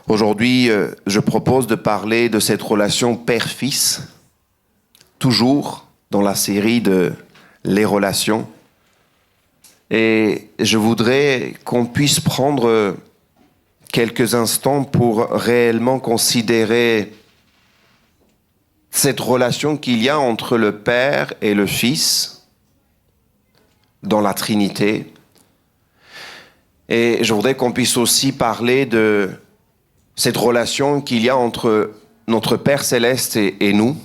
Aujourd'hui, je propose de parler de cette relation père-fils, toujours dans la série de Les relations. Et je voudrais qu'on puisse prendre quelques instants pour réellement considérer cette relation qu'il y a entre le Père et le Fils dans la Trinité. Et je voudrais qu'on puisse aussi parler de cette relation qu'il y a entre notre Père Céleste et nous.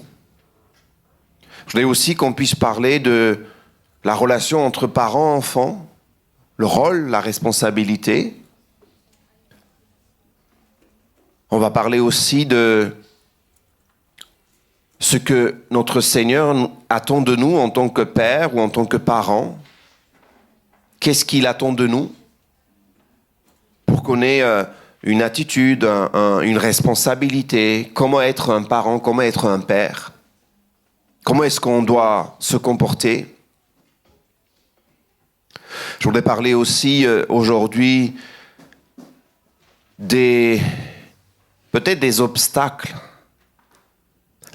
Je voudrais aussi qu'on puisse parler de la relation entre parents-enfants, le rôle, la responsabilité. On va parler aussi de ce que notre Seigneur attend de nous en tant que père ou en tant que parent. Qu'est-ce qu'il attend de nous pour qu'on ait une attitude, une responsabilité, comment être un parent, comment être un père, comment est-ce qu'on doit se comporter. Je voudrais parler aussi aujourd'hui peut-être des obstacles,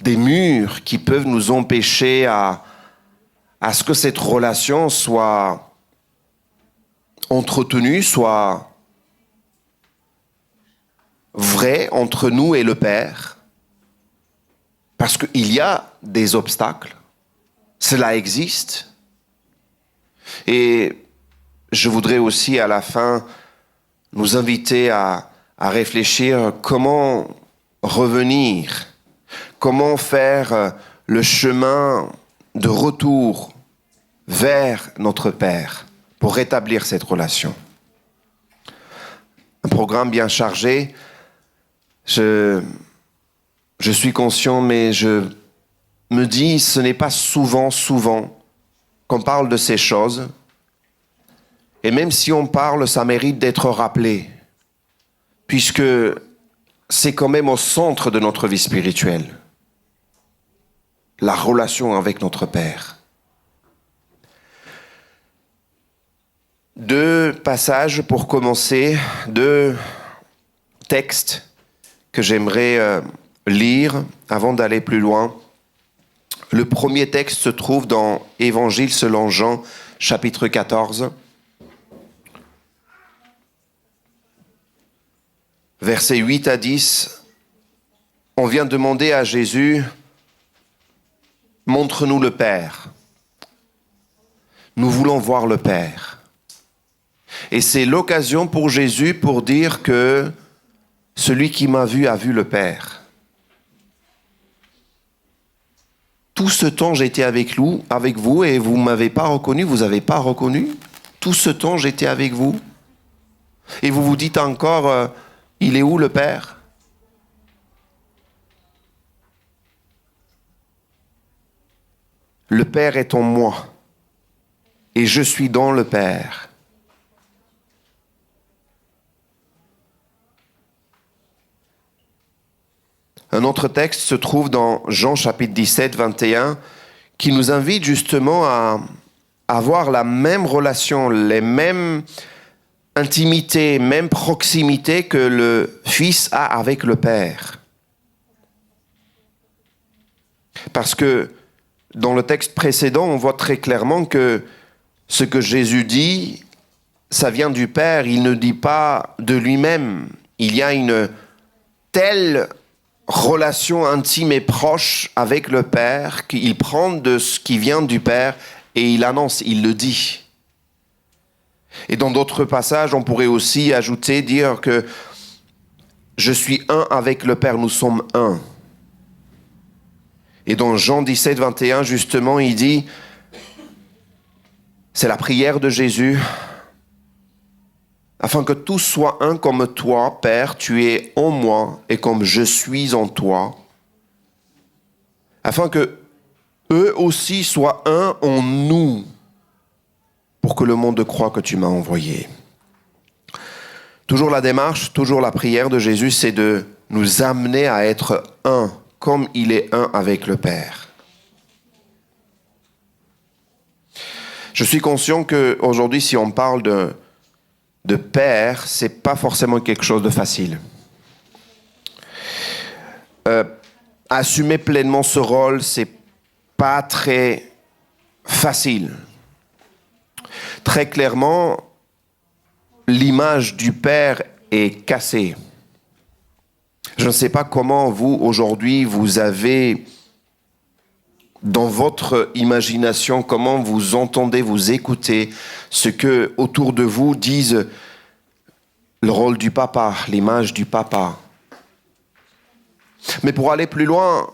des murs qui peuvent nous empêcher à ce que cette relation soit entretenue, soit vraie entre nous et le Père. Parce qu'il y a des obstacles, cela existe. Et je voudrais aussi à la fin nous inviter à réfléchir comment revenir, comment faire le chemin de retour vers notre Père pour rétablir cette relation. Un programme bien chargé. Je suis conscient, mais je me dis, ce n'est pas souvent qu'on parle de ces choses. Et même si on parle, ça mérite d'être rappelé, puisque c'est quand même au centre de notre vie spirituelle, la relation avec notre Père. Deux passages pour commencer, deux textes que j'aimerais lire avant d'aller plus loin. Le premier texte se trouve dans Évangile selon Jean, chapitre 14, versets 8 à 10. On vient demander à Jésus, « Montre-nous le Père. Nous voulons voir le Père. » Et c'est l'occasion pour Jésus pour dire que celui qui m'a vu a vu le Père. Tout ce temps, j'étais avec vous et vous ne m'avez pas reconnu, vous n'avez pas reconnu. Tout ce temps, j'étais avec vous. Et vous vous dites encore, il est où le Père? Le Père est en moi et je suis dans le Père. Un autre texte se trouve dans Jean chapitre 17, 21, qui nous invite justement à avoir la même relation, les mêmes intimités, même proximité que le Fils a avec le Père. Parce que dans le texte précédent, on voit très clairement que ce que Jésus dit, ça vient du Père, il ne dit pas de lui-même. Il y a une telle relation intime et proche avec le Père qu'il prend de ce qui vient du Père et il annonce, il le dit. Et dans d'autres passages, on pourrait aussi ajouter, dire que je suis un avec le Père, nous sommes un. Et dans Jean 17, 21, justement, il dit, c'est la prière de Jésus, afin que tous soient un comme toi, Père, tu es en moi et comme je suis en toi, afin que eux aussi soient un en nous, pour que le monde croie que tu m'as envoyé. Toujours la démarche, toujours la prière de Jésus, c'est de nous amener à être un, comme il est un avec le Père. Je suis conscient qu'aujourd'hui, si on parle de père, c'est pas forcément quelque chose de facile. assumer pleinement ce rôle, c'est pas très facile. Très clairement, l'image du Père est cassée. Je ne sais pas comment vous, aujourd'hui, vous avez dans votre imagination, comment vous entendez, vous écoutez ce que autour de vous disent le rôle du papa, l'image du papa. Mais pour aller plus loin,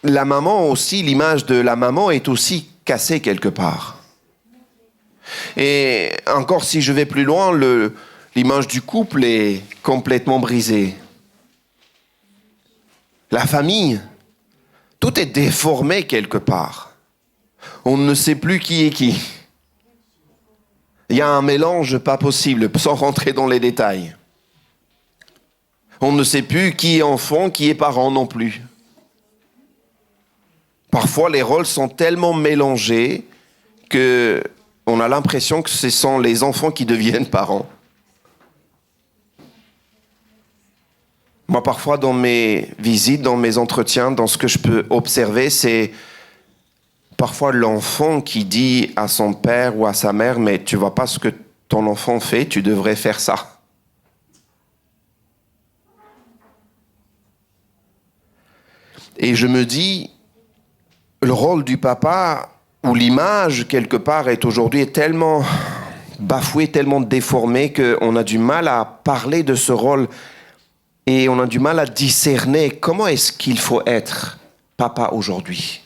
la maman aussi, l'image de la maman est aussi cassée quelque part. Et encore si je vais plus loin, l'image du couple est complètement brisée. La famille, tout est déformé quelque part. On ne sait plus qui est qui. Il y a un mélange pas possible, sans rentrer dans les détails. On ne sait plus qui est enfant, qui est parent non plus. Parfois, les rôles sont tellement mélangés qu'on a l'impression que ce sont les enfants qui deviennent parents. Moi, parfois, dans mes visites, dans mes entretiens, dans ce que je peux observer, c'est parfois l'enfant qui dit à son père ou à sa mère « Mais tu vois pas ce que ton enfant fait, tu devrais faire ça. » Et je me dis, le rôle du papa, ou l'image, quelque part, est aujourd'hui tellement bafouée, tellement déformée, qu'on a du mal à parler de ce rôle et on a du mal à discerner comment est-ce qu'il faut être papa aujourd'hui.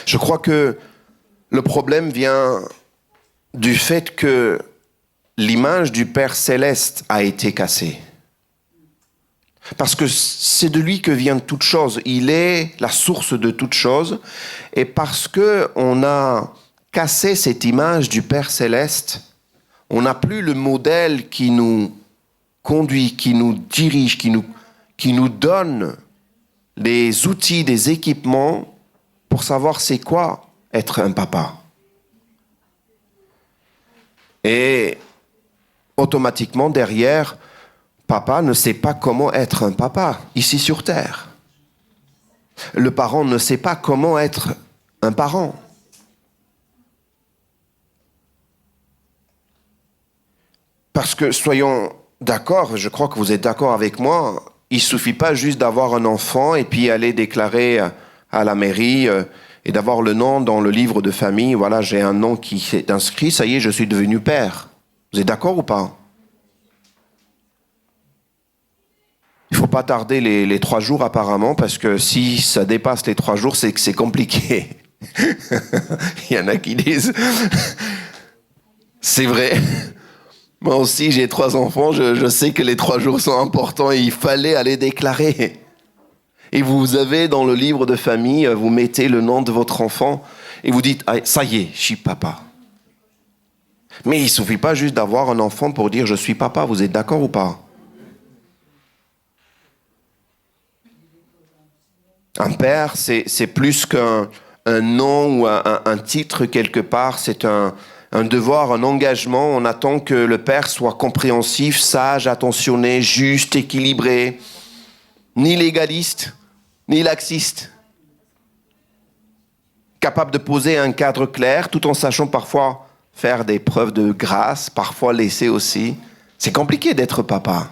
Je crois que le problème vient du fait que l'image du Père Céleste a été cassée. Parce que c'est de lui que vient toute chose. Il est la source de toute chose. Et parce qu'on a cassé cette image du Père Céleste, on n'a plus le modèle qui nous conduit, qui nous dirige, qui nous donne les outils, des équipements pour savoir c'est quoi être un papa. Et automatiquement, derrière, papa ne sait pas comment être un papa, ici sur Terre. Le parent ne sait pas comment être un parent. Parce que, soyons d'accord, je crois que vous êtes d'accord avec moi, il ne suffit pas juste d'avoir un enfant et puis aller déclarer à la mairie et d'avoir le nom dans le livre de famille. Voilà, j'ai un nom qui est inscrit, ça y est, je suis devenu père. Vous êtes d'accord ou pas ? Il ne faut pas tarder les 3 jours apparemment, parce que si ça dépasse les 3 jours, c'est que c'est compliqué. Il y en a qui disent, c'est vrai. Moi aussi, j'ai 3 enfants, je sais que les 3 jours sont importants et il fallait aller déclarer. Et vous avez dans le livre de famille, vous mettez le nom de votre enfant et vous dites, ah, ça y est, je suis papa. Mais il ne suffit pas juste d'avoir un enfant pour dire je suis papa, vous êtes d'accord ou pas ? Un père, c'est plus qu'un nom ou un titre quelque part, c'est un devoir, un engagement. On attend que le père soit compréhensif, sage, attentionné, juste, équilibré, ni légaliste, ni laxiste. Capable de poser un cadre clair, tout en sachant parfois faire des preuves de grâce, parfois laisser aussi. C'est compliqué d'être papa.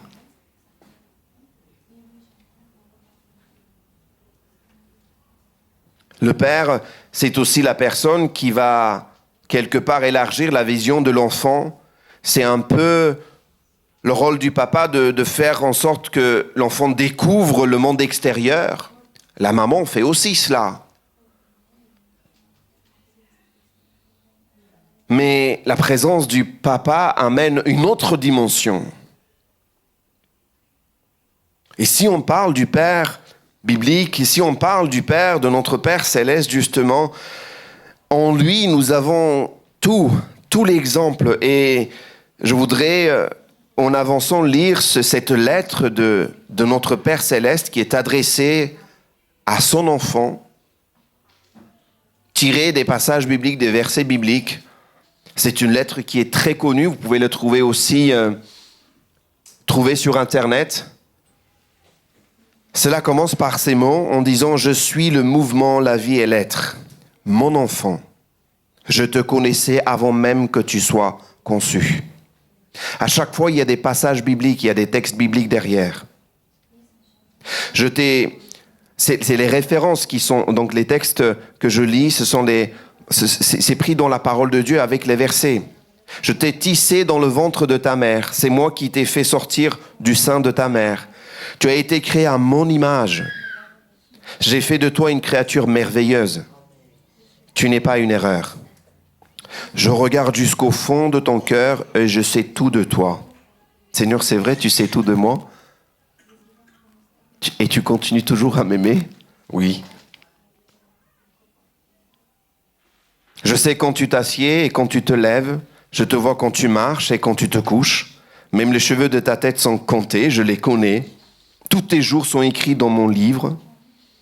Le père, c'est aussi la personne qui va quelque part élargir la vision de l'enfant. C'est un peu le rôle du papa de faire en sorte que l'enfant découvre le monde extérieur. La maman fait aussi cela. Mais la présence du papa amène une autre dimension. Et si on parle du Père biblique, si on parle du Père, de notre Père céleste, justement, en lui, nous avons tout l'exemple. Et je voudrais, en avançant, lire cette lettre de notre Père céleste qui est adressée à son enfant, tirée des passages bibliques, des versets bibliques. C'est une lettre qui est très connue. Vous pouvez le trouver aussi trouver sur Internet. Cela commence par ces mots en disant « Je suis le mouvement, la vie et l'être. Mon enfant, je te connaissais avant même que tu sois conçu. » À chaque fois, il y a des passages bibliques, il y a des textes bibliques derrière. C'est les références qui sont... Donc les textes que je lis, c'est pris dans la parole de Dieu avec les versets. « Je t'ai tissé dans le ventre de ta mère. C'est moi qui t'ai fait sortir du sein de ta mère. Tu as été créé à mon image. J'ai fait de toi une créature merveilleuse. Tu n'es pas une erreur. Je regarde jusqu'au fond de ton cœur et je sais tout de toi. Seigneur, c'est vrai, tu sais tout de moi? Et tu continues toujours à m'aimer? Oui. Je sais quand tu t'assieds et quand tu te lèves. Je te vois quand tu marches et quand tu te couches. Même les cheveux de ta tête sont comptés, je les connais. Tous tes jours sont écrits dans mon livre.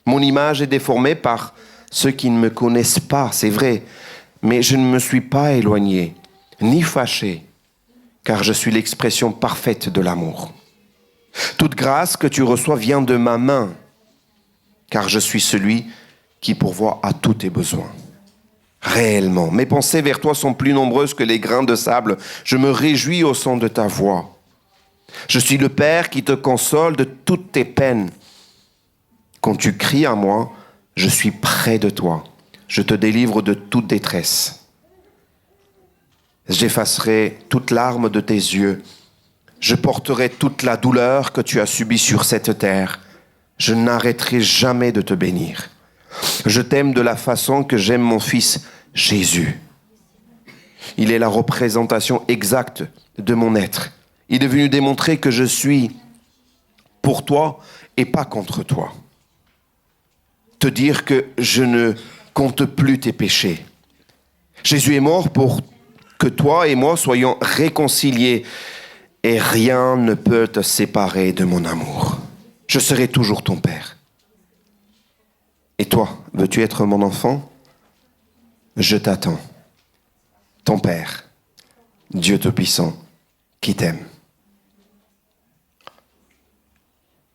Mon image est déformée par ceux qui ne me connaissent pas, c'est vrai. Mais je ne me suis pas éloigné, ni fâché, car je suis l'expression parfaite de l'amour. Toute grâce que tu reçois vient de ma main, car je suis celui qui pourvoit à tous tes besoins. Réellement, mes pensées vers toi sont plus nombreuses que les grains de sable. Je me réjouis au son de ta voix. Je suis le Père qui te console de toutes tes peines. Quand tu cries à moi, je suis près de toi. Je te délivre de toute détresse. J'effacerai toute larme de tes yeux. Je porterai toute la douleur que tu as subie sur cette terre. Je n'arrêterai jamais de te bénir. Je t'aime de la façon que j'aime mon fils Jésus. Il est la représentation exacte de mon être. Il est venu démontrer que je suis pour toi et pas contre toi. Te dire que je ne compte plus tes péchés. Jésus est mort pour que toi et moi soyons réconciliés et rien ne peut te séparer de mon amour. Je serai toujours ton Père. Et toi, veux-tu être mon enfant? Je t'attends. Ton Père, Dieu Tout-Puissant, qui t'aime.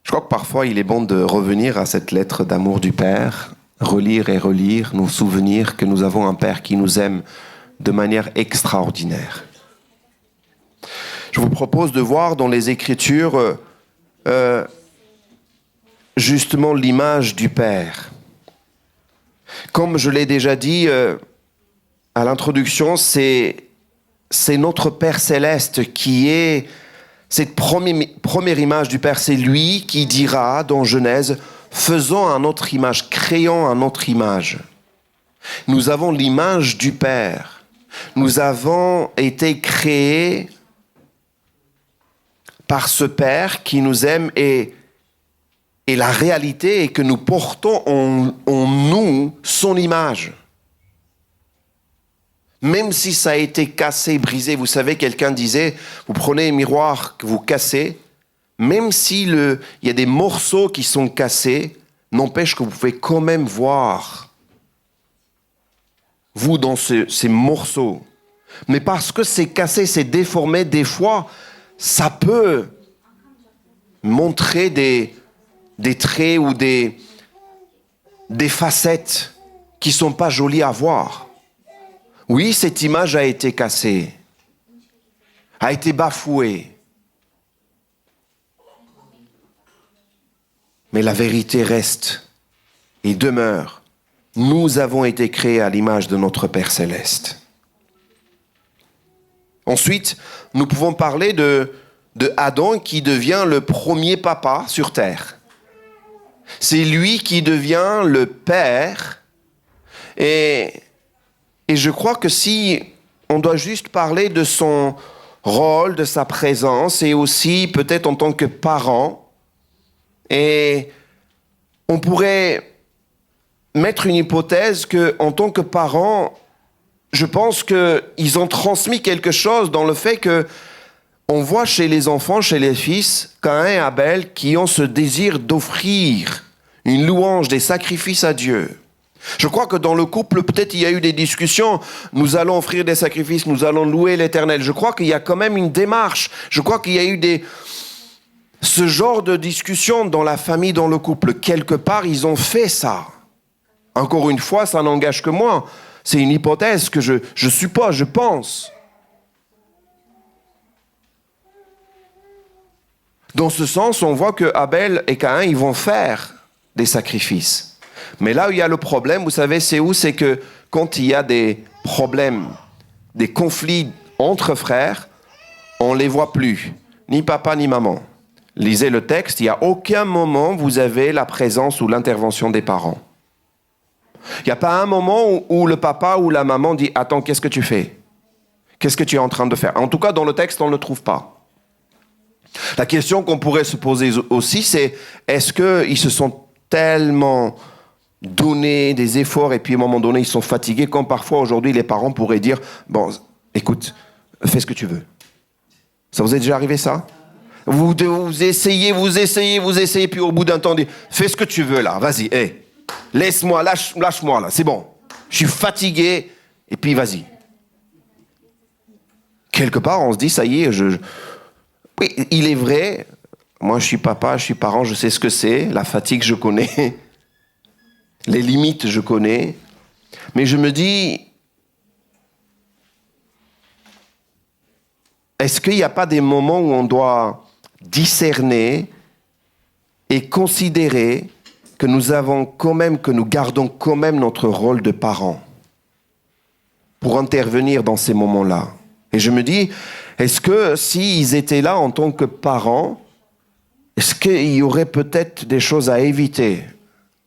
Je crois que parfois il est bon de revenir à cette lettre d'amour du Père, relire et relire, nous souvenir que nous avons un Père qui nous aime de manière extraordinaire. Je vous propose de voir dans les Écritures justement l'image du Père. Comme je l'ai déjà dit à l'introduction, c'est notre Père céleste qui est cette première image du Père. C'est lui qui dira dans Genèse, faisons à notre image, créons à notre image. Nous avons l'image du Père. Nous avons été créés par ce Père qui nous aime et la réalité est que nous portons en nous son image. Même si ça a été cassé, brisé, vous savez, quelqu'un disait, vous prenez un miroir que vous cassez, même s'il y a des morceaux qui sont cassés, n'empêche que vous pouvez quand même voir vous dans ces morceaux. Mais parce que c'est cassé, c'est déformé, des fois, ça peut montrer des traits ou des facettes qui ne sont pas jolies à voir. Oui, cette image a été cassée, a été bafouée. Mais la vérité reste et demeure. Nous avons été créés à l'image de notre Père céleste. Ensuite, nous pouvons parler de Adam qui devient le premier papa sur terre. C'est lui qui devient le père. Et je crois que si on doit juste parler de son rôle, de sa présence, et aussi peut-être en tant que parent, et on pourrait mettre une hypothèse qu'en tant que parent, je pense qu'ils ont transmis quelque chose dans le fait que on voit chez les enfants, chez les fils, Caïn et Abel, qui ont ce désir d'offrir une louange, des sacrifices à Dieu. Je crois que dans le couple, peut-être il y a eu des discussions. Nous allons offrir des sacrifices, nous allons louer l'Éternel. Je crois qu'il y a quand même une démarche. Je crois qu'il y a eu ce genre de discussion dans la famille, dans le couple. Quelque part, ils ont fait ça. Encore une fois, ça n'engage que moi. C'est une hypothèse que je suppose, je pense. Dans ce sens, on voit que Abel et Caïn, ils vont faire des sacrifices. Mais là où il y a le problème, vous savez, c'est où? C'est que quand il y a des problèmes, des conflits entre frères, on ne les voit plus, ni papa ni maman. Lisez le texte, il n'y a aucun moment où vous avez la présence ou l'intervention des parents. Il n'y a pas un moment où le papa ou la maman dit « Attends, qu'est-ce que tu fais? Qu'est-ce que tu es en train de faire ?» En tout cas, dans le texte, on ne le trouve pas. La question qu'on pourrait se poser aussi, c'est est-ce qu'ils se sont tellement donné des efforts et puis à un moment donné, ils sont fatigués, comme parfois aujourd'hui, les parents pourraient dire « Bon, écoute, fais ce que tu veux. » Ça vous est déjà arrivé ça? Vous essayez, puis au bout d'un temps, dites « Fais ce que tu veux là, vas-y, hey, laisse-moi, lâche-moi là, c'est bon. Je suis fatigué, et puis vas-y. » Quelque part, on se dit « Ça y est, oui, il est vrai, moi je suis papa, je suis parent, je sais ce que c'est, la fatigue je connais, les limites je connais, mais je me dis, est-ce qu'il n'y a pas des moments où on doit discerner et considérer que nous gardons quand même notre rôle de parent pour intervenir dans ces moments-là? Et je me dis, est-ce que s'ils étaient là en tant que parents, est-ce qu'il y aurait peut-être des choses à éviter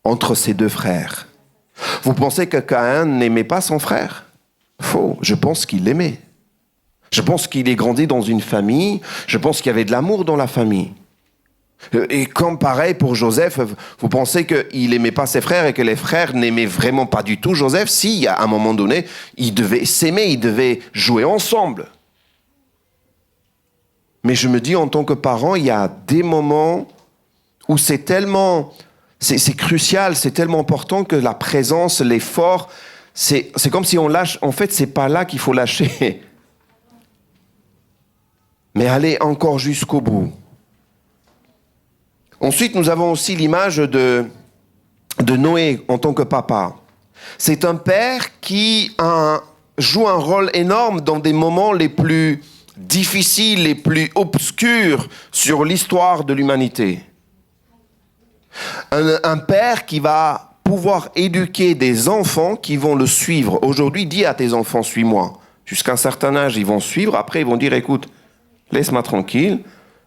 entre ces deux frères? Vous pensez que Caïn n'aimait pas son frère? Faux, je pense qu'il l'aimait. Je pense qu'il est grandi dans une famille, je pense qu'il y avait de l'amour dans la famille. Et comme pareil pour Joseph, vous pensez qu'il n'aimait pas ses frères et que les frères n'aimaient vraiment pas du tout Joseph? Si, à un moment donné, ils devaient s'aimer, ils devaient jouer ensemble. Mais je me dis, en tant que parent, il y a des moments où c'est crucial, c'est tellement important que la présence, l'effort, c'est comme si on lâche. En fait, c'est pas là qu'il faut lâcher. Mais aller encore jusqu'au bout. Ensuite, nous avons aussi l'image de Noé en tant que papa. C'est un père qui joue un rôle énorme dans des moments les plus difficiles, les plus obscurs sur l'histoire de l'humanité. Un père qui va pouvoir éduquer des enfants qui vont le suivre. Aujourd'hui, dis à tes enfants, suis-moi. Jusqu'à un certain âge, ils vont suivre. Après, ils vont dire, écoute, laisse-moi tranquille,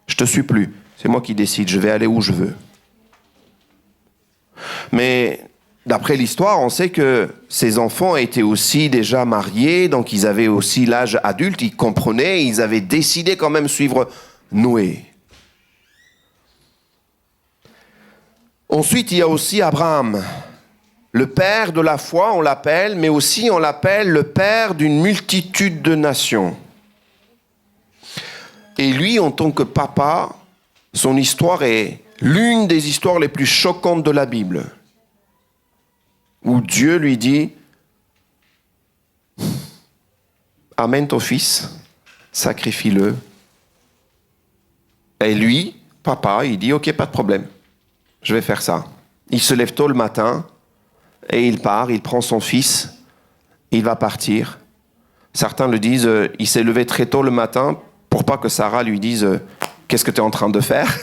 je te suis plus. C'est moi qui décide, je vais aller où je veux. Mais d'après l'histoire, on sait que ces enfants étaient aussi déjà mariés, donc ils avaient aussi l'âge adulte, ils comprenaient, ils avaient décidé quand même suivre Noé. Ensuite, il y a aussi Abraham, le père de la foi, on l'appelle, mais aussi on l'appelle le père d'une multitude de nations. Et lui, en tant que papa, son histoire est l'une des histoires les plus choquantes de la Bible, où Dieu lui dit « Amène ton fils, sacrifie-le. » Et lui, papa, il dit « Ok, pas de problème, je vais faire ça. » Il se lève tôt le matin et il part, il prend son fils, il va partir. Certains le disent, il s'est levé très tôt le matin pour pas que Sarah lui dise « Qu'est-ce que tu es en train de faire?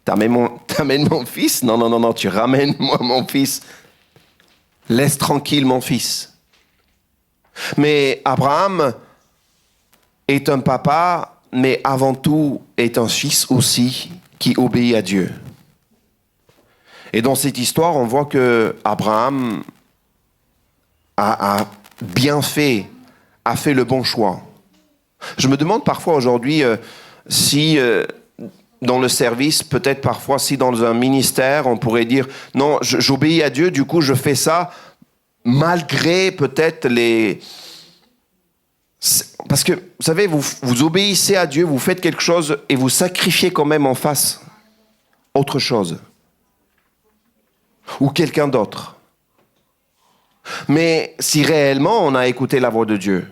T'amènes mon fils? Non, tu ramènes moi mon fils. Laisse tranquille mon fils. » Mais Abraham est un papa, mais avant tout est un fils aussi qui obéit à Dieu. Et dans cette histoire, on voit que Abraham a bien fait, a fait le bon choix. Je me demande parfois aujourd'hui si dans le service, peut-être parfois si dans un ministère, on pourrait dire « Non, j'obéis à Dieu, du coup je fais ça malgré peut-être les... » Parce que, vous savez, vous obéissez à Dieu, vous faites quelque chose et vous sacrifiez quand même en face autre chose. Ou quelqu'un d'autre. mais si réellement on a écouté la voix de Dieu.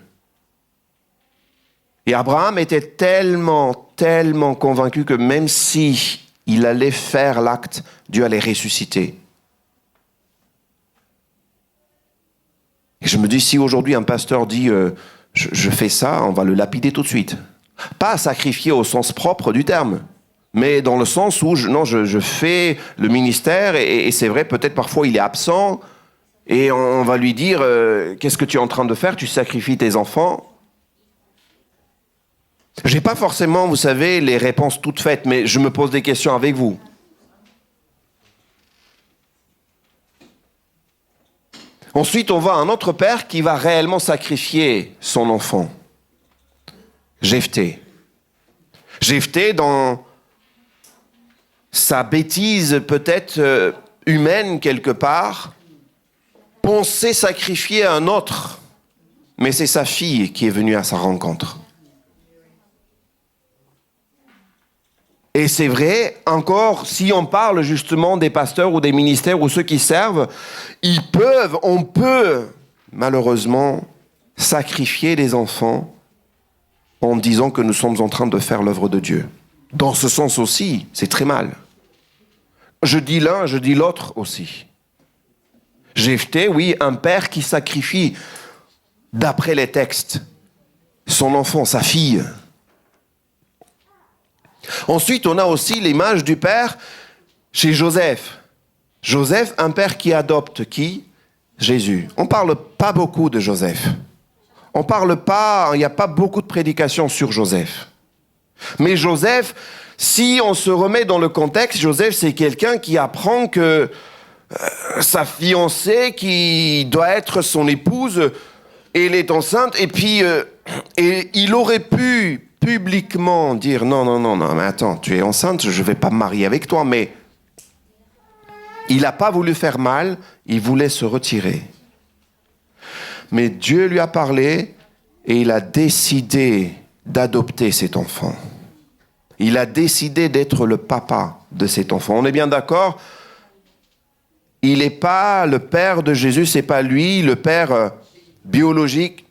Et Abraham était tellement convaincu que même si il allait faire l'acte, Dieu allait ressusciter. Et je me dis, si aujourd'hui un pasteur dit je fais ça, on va le lapider tout de suite. Pas sacrifier au sens propre du terme, mais dans le sens où je fais le ministère et c'est vrai, peut-être parfois il est absent et on va lui dire qu'est-ce que tu es en train de faire? Tu sacrifies tes enfants? J'ai pas forcément, vous savez, les réponses toutes faites, mais je me pose des questions avec vous. Ensuite, on voit un autre père qui va réellement sacrifier son enfant. Jephthé. Jephthé, dans sa bêtise peut-être humaine quelque part, pensait sacrifier un autre, mais c'est sa fille qui est venue à sa rencontre. Et c'est vrai, encore, si on parle justement des pasteurs ou des ministères ou ceux qui servent, on peut, malheureusement, sacrifier les enfants en disant que nous sommes en train de faire l'œuvre de Dieu. Dans ce sens aussi, c'est très mal. Je dis l'un, je dis l'autre aussi. Jephthé, oui, un père qui sacrifie, d'après les textes, son enfant, sa fille. Ensuite, on a aussi l'image du père chez Joseph. Joseph, un père qui adopte qui? Jésus. On ne parle pas beaucoup de Joseph. On parle pas, il n'y a pas beaucoup de prédications sur Joseph. Mais Joseph, si on se remet dans le contexte, Joseph, c'est quelqu'un qui apprend que sa fiancée, qui doit être son épouse, elle est enceinte, et puis et il aurait pu publiquement dire non, mais attends, tu es enceinte, je ne vais pas me marier avec toi, mais il n'a pas voulu faire mal, il voulait se retirer. Mais Dieu lui a parlé et il a décidé d'adopter cet enfant. Il a décidé d'être le papa de cet enfant. On est bien d'accord? Il n'est pas le père de Jésus, c'est pas lui, le père biologique.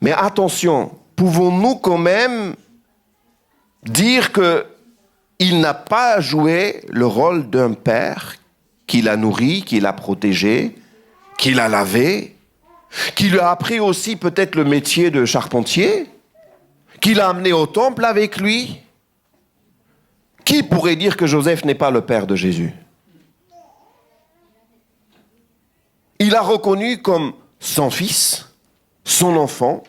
Mais attention, pouvons-nous quand même dire qu'il n'a pas joué le rôle d'un père qui l'a nourri, qui l'a protégé, qui l'a lavé, qui lui a appris aussi peut-être le métier de charpentier, qui l'a amené au temple avec lui? Qui pourrait dire que Joseph n'est pas le père de Jésus? Il a reconnu comme son fils, son enfant,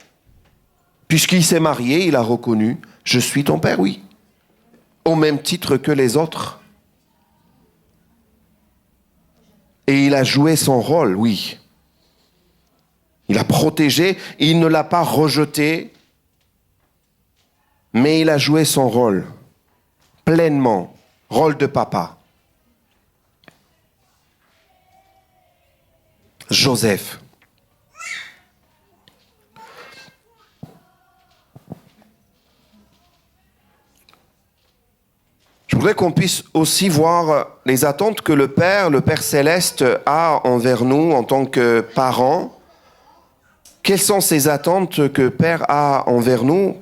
puisqu'il s'est marié, il a reconnu « Je suis ton père, oui », au même titre que les autres. Et il a joué son rôle, oui. Il a protégé, il ne l'a pas rejeté, mais il a joué son rôle, pleinement, rôle de papa. Joseph. Je voudrais qu'on puisse aussi voir les attentes que le Père Céleste a envers nous en tant que parents. Quelles sont ces attentes que le Père a envers nous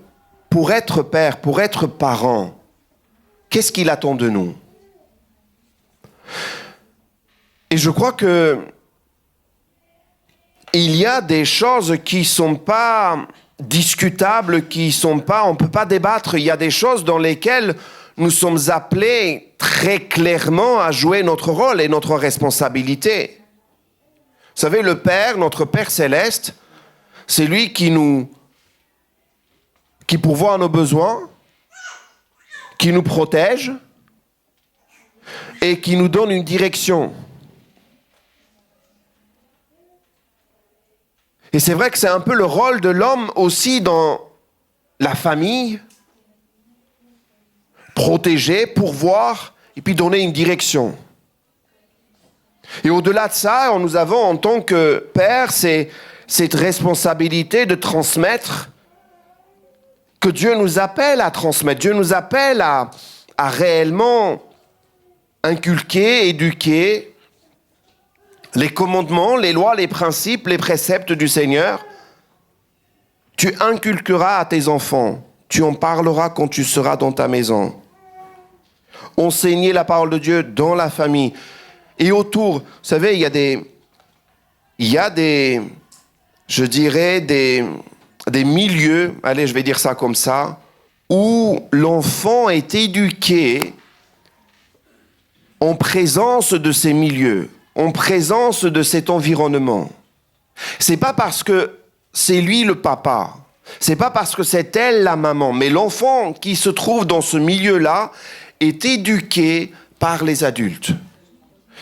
pour être père, pour être parent? Qu'est-ce qu'il attend de nous? Et je crois que il y a des choses qui sont pas discutables, on peut pas débattre. Il y a des choses dans lesquelles nous sommes appelés très clairement à jouer notre rôle et notre responsabilité. Vous savez, le Père, notre Père Céleste, c'est lui qui pourvoit à nos besoins, qui nous protège et qui nous donne une direction. Et c'est vrai que c'est un peu le rôle de l'homme aussi dans la famille, protéger, pourvoir, et puis donner une direction. Et au-delà de ça, nous avons en tant que père, c'est cette responsabilité de transmettre, que Dieu nous appelle à transmettre. Dieu nous appelle à réellement inculquer, éduquer, les commandements, les lois, les principes, les préceptes du Seigneur. Tu inculqueras à tes enfants, tu en parleras quand tu seras dans ta maison. Enseigner la parole de Dieu dans la famille. Et autour, vous savez, il y a des je dirais, des milieux, allez, je vais dire ça comme ça, où l'enfant est éduqué en présence de ces milieux, en présence de cet environnement. C'est pas parce que c'est lui le papa, c'est pas parce que c'est elle la maman, mais l'enfant qui se trouve dans ce milieu-là est éduqué par les adultes.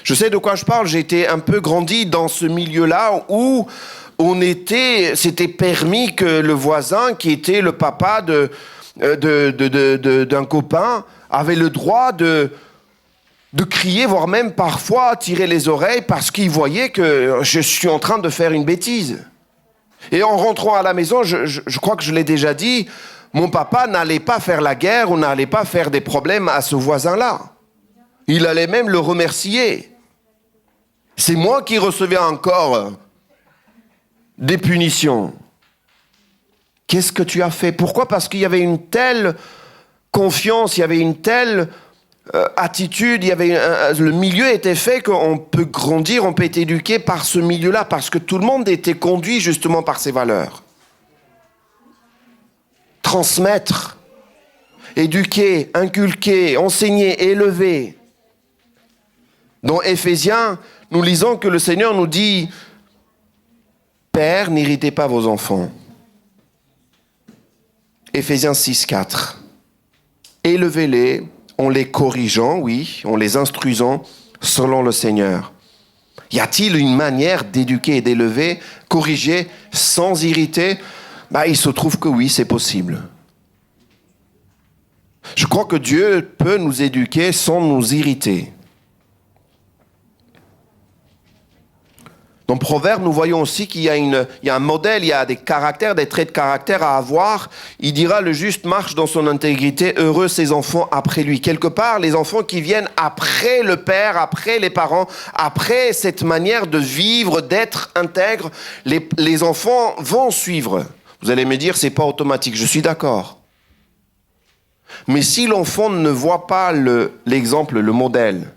Je sais de quoi je parle, j'ai été un peu grandi dans ce milieu-là où c'était permis que le voisin, qui était le papa d'un copain, avait le droit de crier, voire même parfois tirer les oreilles parce qu'il voyait que je suis en train de faire une bêtise. Et en rentrant à la maison, je crois que je l'ai déjà dit, mon papa n'allait pas faire la guerre ou n'allait pas faire des problèmes à ce voisin-là. Il allait même le remercier. C'est moi qui recevais encore des punitions. Qu'est-ce que tu as fait? Pourquoi? Parce qu'il y avait une telle confiance, il y avait une telle attitude, le milieu était fait qu'on peut grandir, on peut être éduqué par ce milieu-là, parce que tout le monde était conduit justement par ces valeurs. Transmettre, éduquer, inculquer, enseigner, élever. Dans Éphésiens, nous lisons que le Seigneur nous dit: Père, n'irritez pas vos enfants. Éphésiens 6, 4. Élevez-les en les corrigeant, oui, en les instruisant selon le Seigneur. Y a-t-il une manière d'éduquer et d'élever, corriger sans irriter? Il se trouve que oui, c'est possible. Je crois que Dieu peut nous éduquer sans nous irriter. Dans Proverbe, nous voyons aussi qu'il y a un modèle, il y a des caractères, des traits de caractère à avoir. Il dira: le juste marche dans son intégrité, heureux ses enfants après lui. Quelque part, les enfants qui viennent après le père, après les parents, après cette manière de vivre, d'être intègre, les enfants vont suivre. Vous allez me dire, c'est pas automatique, je suis d'accord. Mais si l'enfant ne voit pas l'exemple, le modèle,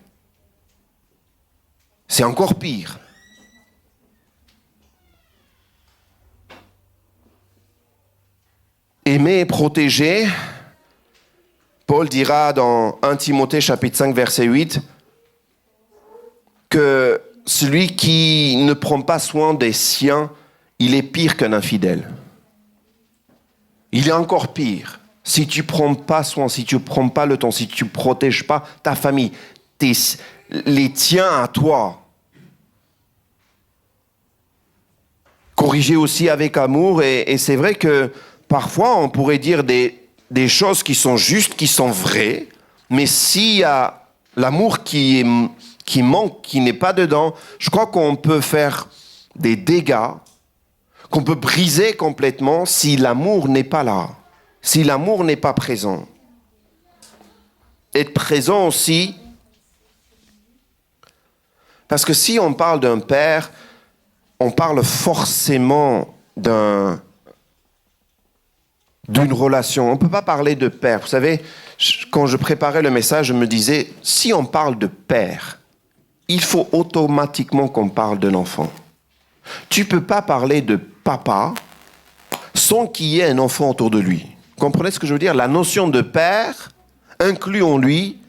c'est encore pire. Aimer et protéger, Paul dira dans 1 Timothée chapitre 5 verset 8 que celui qui ne prend pas soin des siens, il est pire qu'un infidèle. Il est encore pire. Si tu ne prends pas soin, si tu ne prends pas le temps, si tu ne protèges pas ta famille, les tiens à toi. Corriger aussi avec amour, et c'est vrai que parfois, on pourrait dire des choses qui sont justes, qui sont vraies, mais s'il y a l'amour qui manque, qui n'est pas dedans, je crois qu'on peut faire des dégâts, qu'on peut briser complètement si l'amour n'est pas là, si l'amour n'est pas présent. Être présent aussi, parce que si on parle d'un père, on parle forcément d'une relation. On ne peut pas parler de père. Vous savez, quand je préparais le message, je me disais, si on parle de père, il faut automatiquement qu'on parle de l'enfant. Tu ne peux pas parler de papa sans qu'il y ait un enfant autour de lui. Vous comprenez ce que je veux dire? La notion de père inclut en lui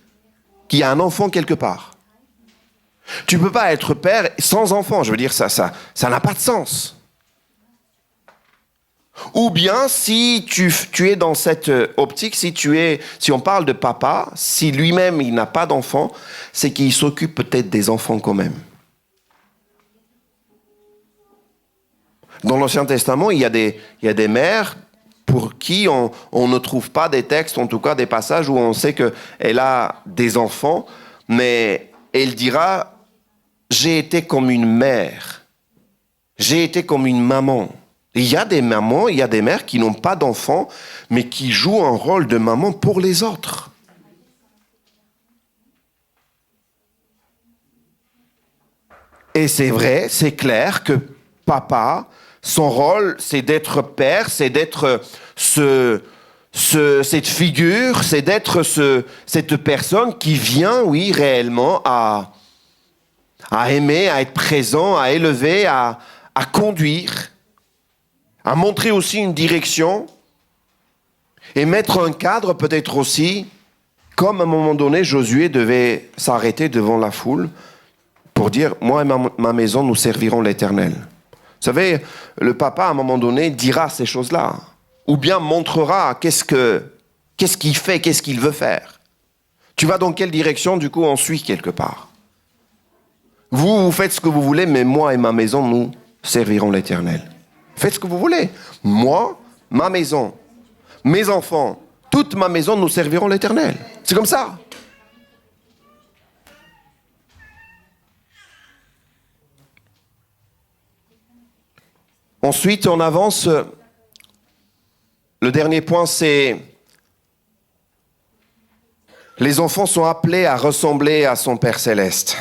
qu'il y a un enfant quelque part. Tu ne peux pas être père sans enfant. Je veux dire, ça n'a pas de sens. Ou bien, si tu es dans cette optique, si on parle de papa, si lui-même il n'a pas d'enfant, c'est qu'il s'occupe peut-être des enfants quand même. Dans l'Ancien Testament, il y a des mères pour qui on ne trouve pas des textes, en tout cas des passages où on sait qu'elle a des enfants, mais elle dira: j'ai été comme une mère, j'ai été comme une maman. Il y a des mamans, il y a des mères qui n'ont pas d'enfants, mais qui jouent un rôle de maman pour les autres. Et c'est vrai, c'est clair que papa, son rôle, c'est d'être père, c'est d'être cette figure, c'est d'être cette personne qui vient, oui, réellement à aimer, à être présent, à élever, à conduire, à montrer aussi une direction et mettre un cadre peut-être aussi, comme à un moment donné, Josué devait s'arrêter devant la foule pour dire « Moi et ma maison, nous servirons l'Éternel ». Vous savez, le papa, à un moment donné, dira ces choses-là, ou bien montrera qu'est-ce qu'il fait, qu'est-ce qu'il veut faire. Tu vas dans quelle direction, du coup, on suit quelque part. Vous faites ce que vous voulez, mais moi et ma maison, nous servirons l'Éternel. Faites ce que vous voulez. Moi, ma maison, mes enfants, toute ma maison, nous servirons l'Éternel. C'est comme ça. Ensuite, on avance. Le dernier point, c'est les enfants sont appelés à ressembler à son Père céleste.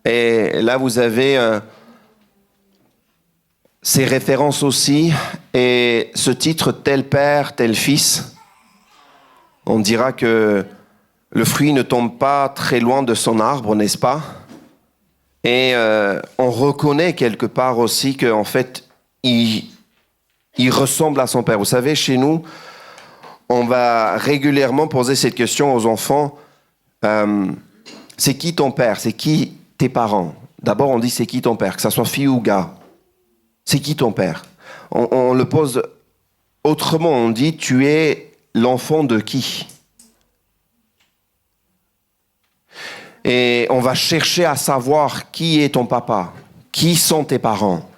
Et là, vous avez ces références aussi. Et ce titre, tel père, tel fils, on dira que le fruit ne tombe pas très loin de son arbre, n'est-ce pas? Et on reconnaît quelque part aussi qu'en fait, il ressemble à son père. Vous savez, chez nous, on va régulièrement poser cette question aux enfants. C'est qui ton père? C'est qui tes parents? D'abord, on dit c'est qui ton père? Que ça soit fille ou gars. C'est qui ton père? On le pose autrement. On dit tu es l'enfant de qui? Et on va chercher à savoir qui est ton papa, qui sont tes parents.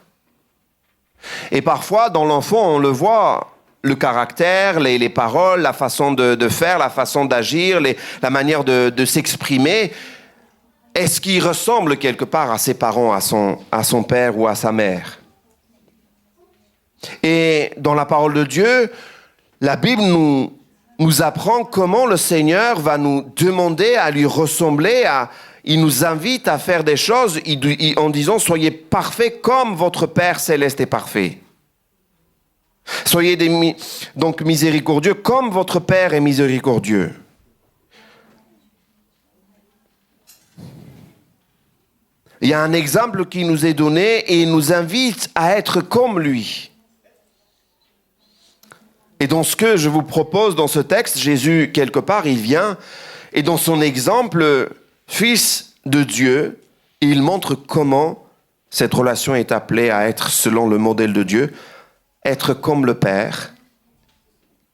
Et parfois, dans l'enfant, on le voit, le caractère, les paroles, la façon de faire, la façon d'agir, la manière de s'exprimer. Est-ce qu'il ressemble quelque part à ses parents, à son père ou à sa mère? Et dans la parole de Dieu, la Bible nous apprend comment le Seigneur va nous demander à lui ressembler. Il nous invite à faire des choses en disant « Soyez parfaits comme votre Père céleste est parfait ». Soyez donc miséricordieux comme votre Père est miséricordieux. Il y a un exemple qui nous est donné et il nous invite à être comme lui. Et dans ce que je vous propose dans ce texte, Jésus, quelque part, il vient et dans son exemple, Fils de Dieu, il montre comment cette relation est appelée à être selon le modèle de Dieu. Être comme le Père,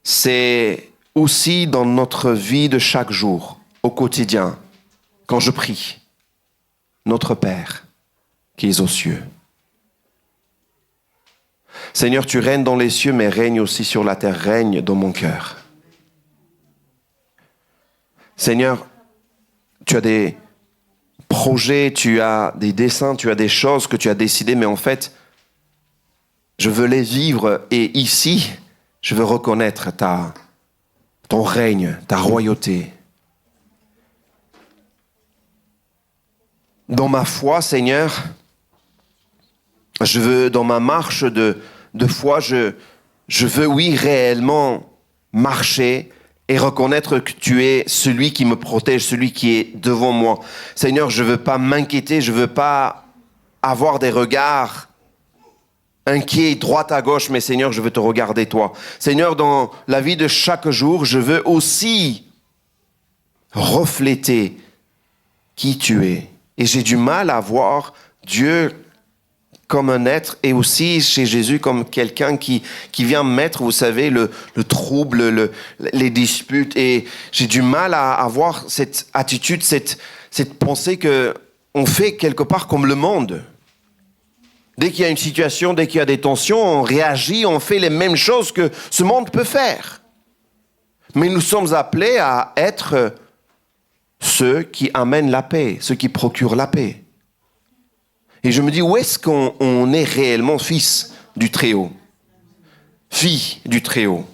c'est aussi dans notre vie de chaque jour, au quotidien, quand je prie, notre Père qui est aux cieux. Seigneur, tu règnes dans les cieux, mais règne aussi sur la terre, règne dans mon cœur. Seigneur, tu as des projets, tu as des dessins, tu as des choses que tu as décidées, mais en fait, je veux les vivre et ici, je veux reconnaître ton règne, ta royauté. Dans ma foi, Seigneur, je veux, dans ma marche de foi, je veux, oui, réellement marcher et reconnaître que tu es celui qui me protège, celui qui est devant moi. Seigneur, je ne veux pas m'inquiéter, je ne veux pas avoir des regards inquiets, droite à gauche, mais Seigneur, je veux te regarder toi. Seigneur, dans la vie de chaque jour, je veux aussi refléter qui tu es. Et j'ai du mal à voir Dieu comme un être et aussi chez Jésus comme quelqu'un qui vient mettre, vous savez, le trouble, les disputes. Et j'ai du mal à avoir cette attitude, cette pensée qu'on fait quelque part comme le monde. Dès qu'il y a une situation, dès qu'il y a des tensions, on réagit, on fait les mêmes choses que ce monde peut faire. Mais nous sommes appelés à être ceux qui amènent la paix, ceux qui procurent la paix. Et je me dis, où est-ce qu'on est réellement fils du Très-Haut? Fille du Très-Haut.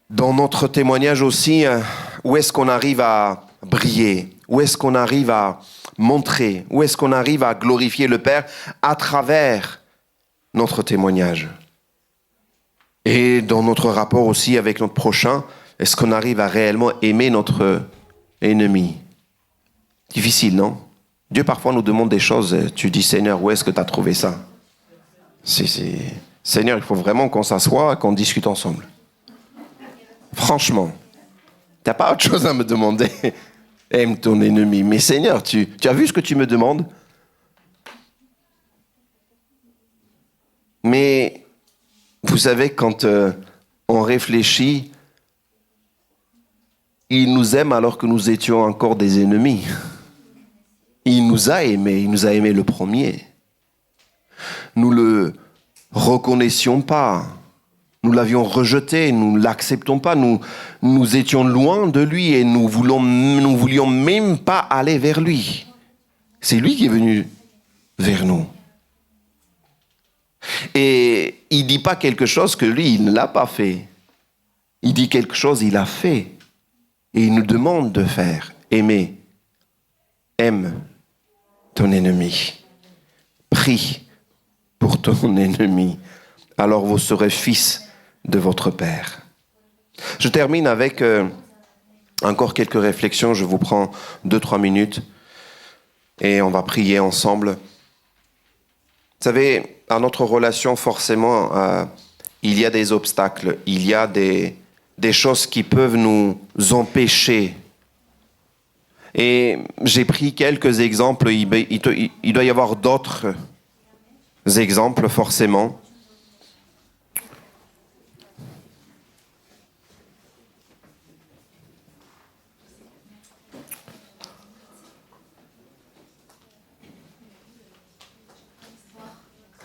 dans notre témoignage aussi, où est-ce qu'on arrive à briller, où est-ce qu'on arrive à montrer, où est-ce qu'on arrive à glorifier le Père à travers notre témoignage. Et dans notre rapport aussi avec notre prochain, est-ce qu'on arrive à réellement aimer notre ennemi? Difficile, non? Dieu parfois nous demande des choses, tu dis Seigneur, où est-ce que tu as trouvé ça? Seigneur, il faut vraiment qu'on s'assoie et qu'on discute ensemble. Franchement, tu n'as pas autre chose à me demander. Aime ton ennemi. Mais Seigneur, tu as vu ce que tu me demandes? Mais vous savez, quand on réfléchit, il nous aime alors que nous étions encore des ennemis. Il nous a aimés le premier. Nous le reconnaissions pas. Nous l'avions rejeté, nous ne l'acceptons pas, nous étions loin de lui et nous voulions même pas aller vers lui. C'est lui qui est venu vers nous. Et il dit pas quelque chose que lui, il ne l'a pas fait. Il dit quelque chose, il a fait. Et il nous demande de faire. Aimer. Aime ton ennemi. Prie pour ton ennemi. Alors vous serez fils de votre Père. Je termine avec encore quelques réflexions. Je vous prends 2-3 minutes et on va prier ensemble. Vous savez, à notre relation, forcément, il y a des obstacles, il y a des choses qui peuvent nous empêcher. Et j'ai pris quelques exemples, il doit y avoir d'autres exemples, forcément.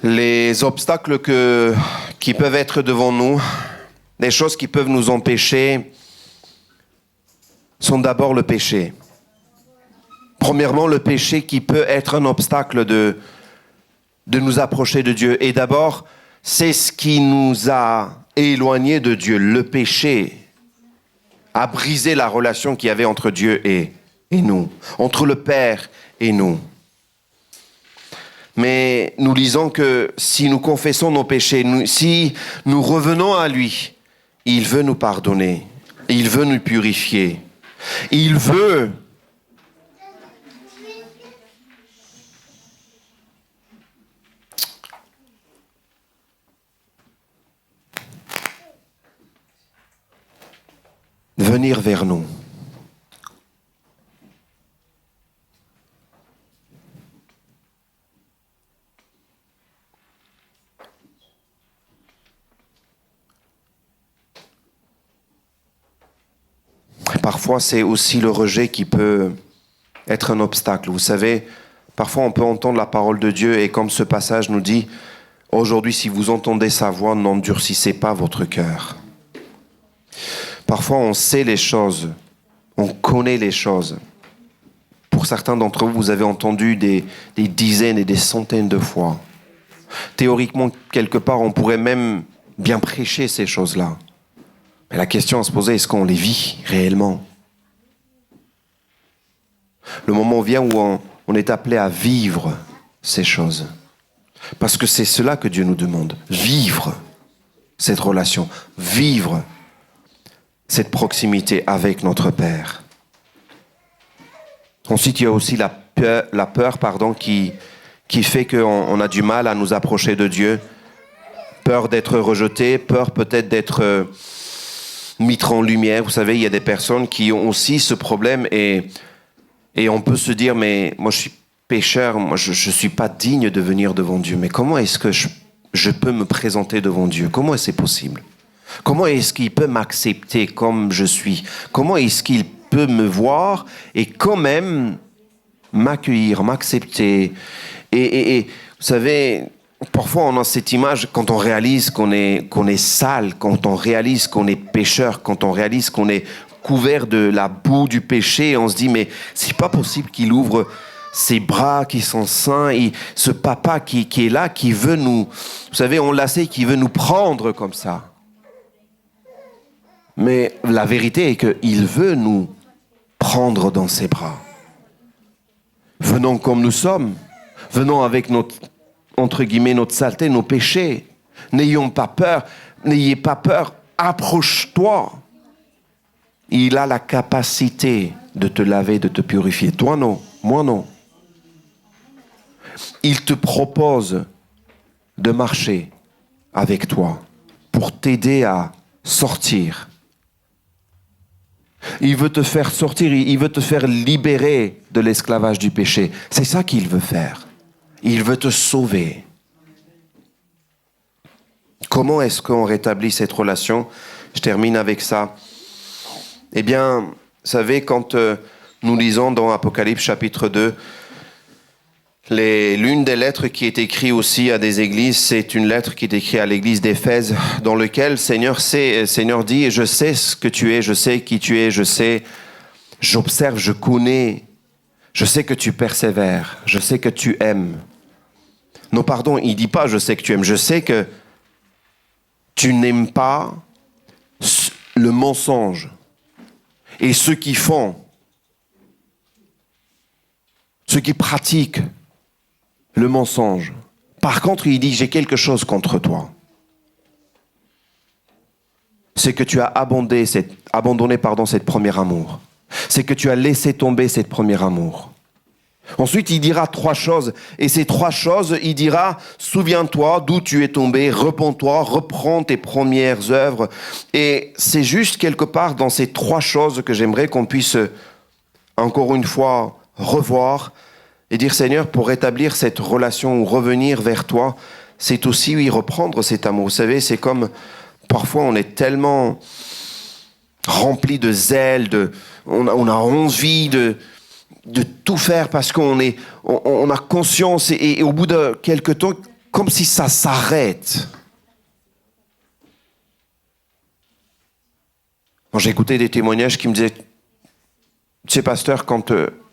Les obstacles qui peuvent être devant nous, les choses qui peuvent nous empêcher, sont d'abord le péché. Premièrement, le péché qui peut être un obstacle de nous approcher de Dieu. Et d'abord, c'est ce qui nous a éloignés de Dieu. Le péché a brisé la relation qu'il y avait entre Dieu et nous, entre le Père et nous. Mais nous lisons que si nous confessons nos péchés, si nous revenons à lui, il veut nous pardonner, il veut nous purifier, il veut venir vers nous. Parfois, c'est aussi le rejet qui peut être un obstacle. Vous savez, parfois on peut entendre la parole de Dieu et comme ce passage nous dit, aujourd'hui, si vous entendez sa voix, n'endurcissez pas votre cœur. Parfois, on sait les choses, on connaît les choses. Pour certains d'entre vous, vous avez entendu des dizaines et des centaines de fois. Théoriquement, quelque part, on pourrait même bien prêcher ces choses-là. Mais la question à se poser, est-ce qu'on les vit réellement? Le moment vient où on est appelé à vivre ces choses. Parce que c'est cela que Dieu nous demande. Vivre cette relation. Vivre cette proximité avec notre Père. Ensuite, il y a aussi la peur qui fait qu'on a du mal à nous approcher de Dieu. Peur d'être rejeté, peur peut-être d'être mettre en lumière. Vous savez, il y a des personnes qui ont aussi ce problème et on peut se dire, mais moi je suis pécheur, moi je ne suis pas digne de venir devant Dieu. Mais comment est-ce que je peux me présenter devant Dieu? Comment est-ce possible? Comment est-ce qu'il peut m'accepter comme je suis? Comment est-ce qu'il peut me voir et quand même m'accueillir, m'accepter? Et vous savez, parfois on a cette image quand on réalise qu'on est sale, quand on réalise qu'on est pécheur, quand on réalise qu'on est couvert de la boue du péché, on se dit mais c'est pas possible qu'il ouvre ses bras qui sont saints, et ce papa qui est là, qui veut nous, vous savez, on l'a sait, qui veut nous prendre comme ça. Mais la vérité est qu'il veut nous prendre dans ses bras. Venons comme nous sommes. Venons avec notre, entre guillemets, notre saleté, nos péchés. N'ayons pas peur. N'ayez pas peur. Approche-toi. Il a la capacité de te laver, de te purifier. Toi non, moi non. Il te propose de marcher avec toi pour t'aider à sortir. Il veut te faire sortir, il veut te faire libérer de l'esclavage du péché. C'est ça qu'il veut faire. Il veut te sauver. Comment est-ce qu'on rétablit cette relation? Je termine avec ça. Eh bien, vous savez, quand nous lisons dans Apocalypse chapitre 2, l'une des lettres qui est écrite aussi à des églises, c'est une lettre qui est écrite à l'église d'Éphèse, dans laquelle Seigneur dit, je sais ce que tu es, je sais qui tu es, j'observe, je connais, je sais que tu persévères, je sais que tu aimes. Non, pardon, il ne dit pas je sais que tu aimes, je sais que tu n'aimes pas le mensonge et ceux qui font, ceux qui pratiquent le mensonge. Par contre, il dit, j'ai quelque chose contre toi. C'est que tu as abandonné cette premier amour. C'est que tu as laissé tomber cette premier amour. Ensuite, il dira 3 choses. Et ces 3 choses, il dira, souviens-toi d'où tu es tombé, repens-toi, reprends tes premières œuvres. Et c'est juste quelque part dans ces 3 choses que j'aimerais qu'on puisse, encore une fois, revoir et dire, Seigneur, pour rétablir cette relation ou revenir vers toi, c'est aussi, oui, reprendre cet amour. Vous savez, c'est comme, parfois, on est tellement rempli de zèle, on a envie de tout faire parce qu'on a conscience et au bout de quelque temps, comme si ça s'arrête. Quand j'ai écouté des témoignages qui me disaient, tu sais, pasteur, quand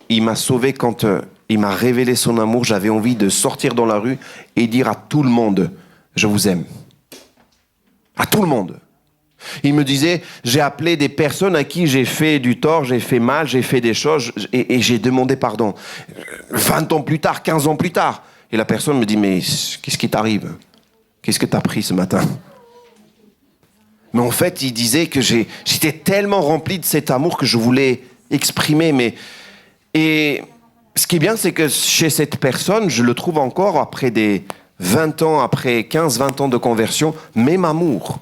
il m'a sauvé, quand il m'a révélé son amour, j'avais envie de sortir dans la rue et dire à tout le monde, je vous aime. À tout le monde. Il me disait, j'ai appelé des personnes à qui j'ai fait du tort, j'ai fait mal, j'ai fait des choses et j'ai demandé pardon. 20 ans plus tard, 15 ans plus tard. Et la personne me dit, mais qu'est-ce qui t'arrive? Qu'est-ce que t'as pris ce matin? Mais en fait, il disait que j'étais tellement rempli de cet amour que je voulais exprimer. Et ce qui est bien, c'est que chez cette personne, je le trouve encore après des 20 ans, après 15-20 ans de conversion, même amour.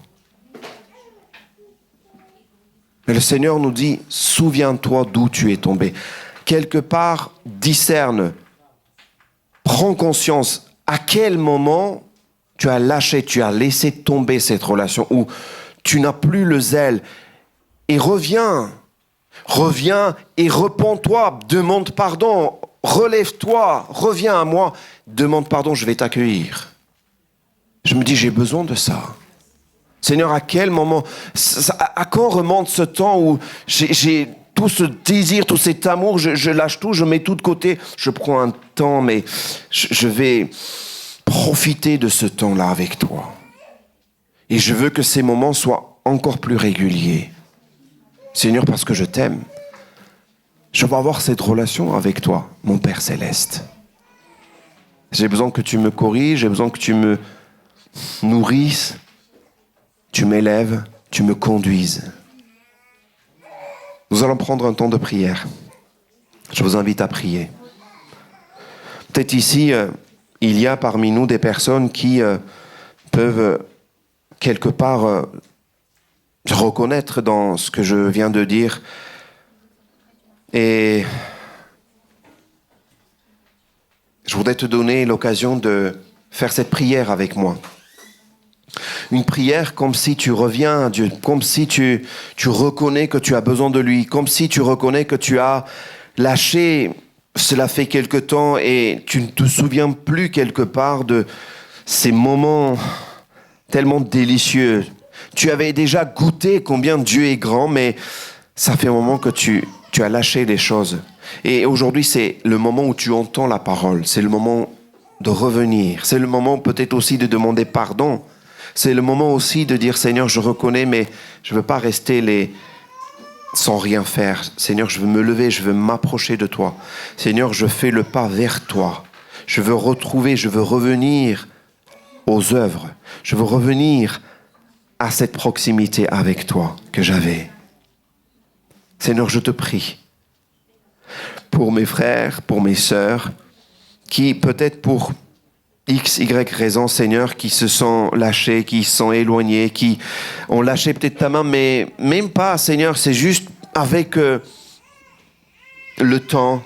Mais le Seigneur nous dit, souviens-toi d'où tu es tombé. Quelque part, discerne, prends conscience à quel moment tu as lâché, tu as laissé tomber cette relation où tu n'as plus le zèle. Et reviens et repens-toi, demande pardon, relève-toi, reviens à moi, demande pardon, je vais t'accueillir. Je me dis, j'ai besoin de ça. Seigneur, à quel moment, à quand remonte ce temps où j'ai tout ce désir, tout cet amour, je lâche tout, je mets tout de côté, je prends un temps, mais je vais profiter de ce temps-là avec toi. Et je veux que ces moments soient encore plus réguliers. Seigneur, parce que je t'aime, je veux avoir cette relation avec toi, mon Père Céleste. J'ai besoin que tu me corriges, j'ai besoin que tu me nourrisses, tu m'élèves, tu me conduises. Nous allons prendre un temps de prière. Je vous invite à prier. Peut-être ici, il y a parmi nous des personnes qui peuvent quelque part se reconnaître dans ce que je viens de dire. Et je voudrais te donner l'occasion de faire cette prière avec moi. Une prière comme si tu reviens à Dieu, comme si tu reconnais que tu as besoin de lui, comme si tu reconnais que tu as lâché, cela fait quelque temps et tu ne te souviens plus quelque part de ces moments tellement délicieux. Tu avais déjà goûté combien Dieu est grand, mais ça fait un moment que tu as lâché les choses. Et aujourd'hui, c'est le moment où tu entends la parole, c'est le moment de revenir, c'est le moment peut-être aussi de demander pardon. C'est le moment aussi de dire, Seigneur, je reconnais, mais je ne veux pas rester sans rien faire. Seigneur, je veux me lever, je veux m'approcher de toi. Seigneur, je fais le pas vers toi. Je veux revenir aux œuvres. Je veux revenir à cette proximité avec toi que j'avais. Seigneur, je te prie pour mes frères, pour mes sœurs, qui peut-être pour X, Y raison, Seigneur, qui se sont lâchés, qui se sont éloignés, qui ont lâché peut-être ta main, mais même pas, Seigneur, c'est juste avec le temps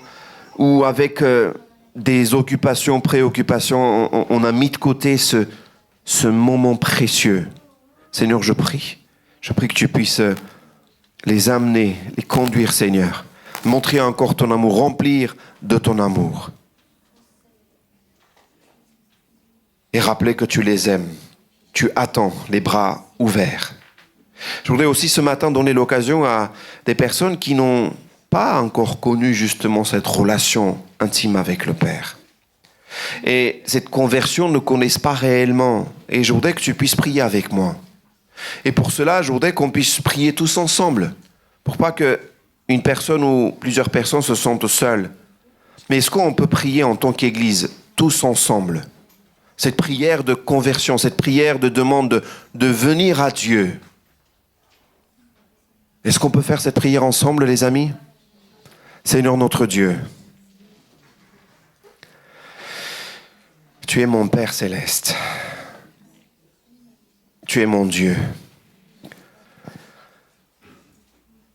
ou avec des occupations, préoccupations, on a mis de côté ce moment précieux. Seigneur, je prie que tu puisses les amener, les conduire, Seigneur, montrer encore ton amour, remplir de ton amour. Et rappeler que tu les aimes. Tu attends les bras ouverts. Je voudrais aussi ce matin donner l'occasion à des personnes qui n'ont pas encore connu justement cette relation intime avec le Père. Et cette conversion ne connaissent pas réellement. Et je voudrais que tu puisses prier avec moi. Et pour cela, je voudrais qu'on puisse prier tous ensemble. Pour pas qu'une personne ou plusieurs personnes se sentent seules. Mais est-ce qu'on peut prier en tant qu'Église, tous ensemble ? Cette prière de conversion, cette prière de demande de venir à Dieu. Est-ce qu'on peut faire cette prière ensemble, les amis ? Seigneur notre Dieu, tu es mon Père céleste. Tu es mon Dieu.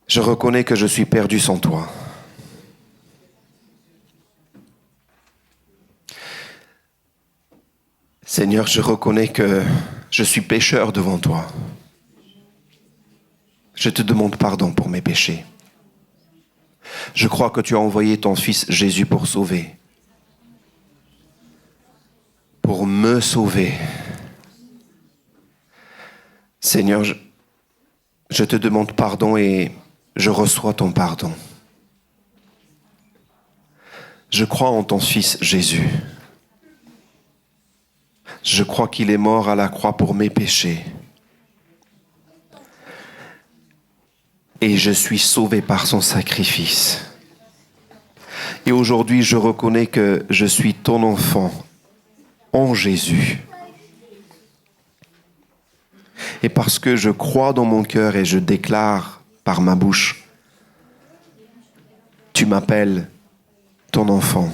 Je reconnais que je suis perdu sans toi. Seigneur, je reconnais que je suis pécheur devant toi. Je te demande pardon pour mes péchés. Je crois que tu as envoyé ton Fils Jésus pour sauver. Pour me sauver. Seigneur, je te demande pardon et je reçois ton pardon. Je crois en ton Fils Jésus. Je crois qu'il est mort à la croix pour mes péchés. Et je suis sauvé par son sacrifice. Et aujourd'hui, je reconnais que je suis ton enfant en Jésus. Et parce que je crois dans mon cœur et je déclare par ma bouche, tu m'appelles ton enfant,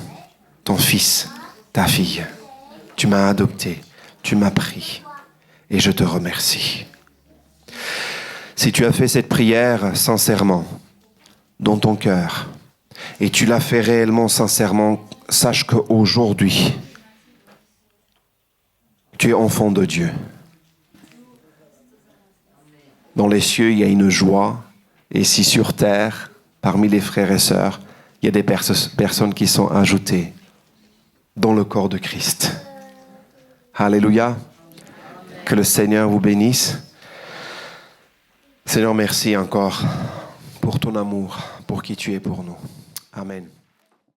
ton fils, ta fille. Tu m'as adopté, tu m'as pris et je te remercie. Si tu as fait cette prière sincèrement, dans ton cœur, et tu l'as fait réellement sincèrement, sache qu'aujourd'hui, tu es enfant de Dieu. Dans les cieux, il y a une joie, et ici sur terre, parmi les frères et sœurs, il y a des personnes qui sont ajoutées dans le corps de Christ. Alléluia. Que le Seigneur vous bénisse. Seigneur, merci encore pour ton amour, pour qui tu es pour nous. Amen.